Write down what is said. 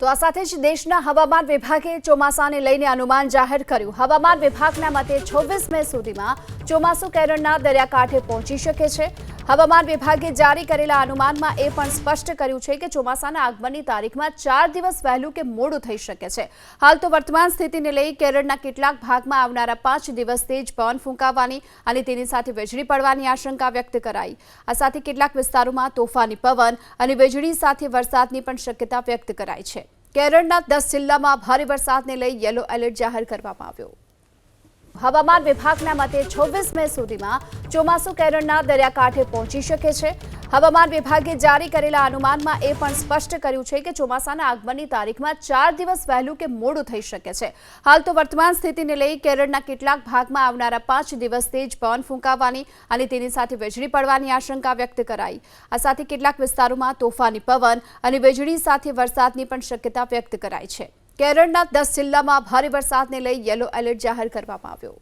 તો આ સાથે જ દેશના હવામાન વિભાગે ચોમાસાને લઈને અનુમાન જાહેર કર્યું। હવામાન વિભાગના મતે 26 મે સુધીમાં ચોમાસું કેરળના દરિયાકાંઠે પહોંચી શકે છે। હવામાન વિભાગે જારી કરેલા અનુમાનમાં એ પણ સ્પષ્ટ કર્યું છે કે ચોમાસાના આગમનની તારીખમાં 4 દિવસ વહેલું કે મોડું થઈ શકે છે। હાલ તો વર્તમાન સ્થિતિને લઈ કેરળના કેટલાક ભાગમાં આવનારા 5 દિવસ તેજ પવન ફૂંકાવાની અને તેની સાથે વીજળી પડવાની આશંકા વ્યક્ત કરાઈ। આ સાથે કેટલાક વિસ્તારોમાં તોફાની પવન અને વીજળી સાથે વરસાદની પણ શક્યતા વ્યક્ત કરાઈ છે। કેરળના 10 જિલ્લામાં ભારે વરસાદને લઈ યલો એલર્ટ જાહેર કરવામાં આવ્યો। હવામાન વિભાગના મતે 26 મે સુધીમાં ચોમાસું કેરળના દરિયાકાંઠે પહોંચી શકે છે। હવામાન વિભાગે જારી કરેલા અનુમાનમાં એ પણ સ્પષ્ટ કર્યું છે કે ચોમાસાના આગમનની તારીખમાં 4 દિવસ વહેલું કે મોડું થઈ શકે છે। હાલ તો વર્તમાન સ્થિતિને લઈ કેરળના કેટલાક ભાગમાં આવનારા 5 દિવસ તેજ પવન ફૂંકાવાની અને તેની સાથે વીજળી પડવાની આશંકા વ્યક્ત કરાઈ। આ સાથે કેટલાક વિસ્તારોમાં તોફાની પવન અને વીજળી સાથે વરસાદની પણ શક્યતા વ્યક્ત કરાઈ છે। કેરળના 10 જિલ્લામાં ભારે વરસાદને લઈ યલો એલર્ટ જાહેર કરવામાં આવ્યો।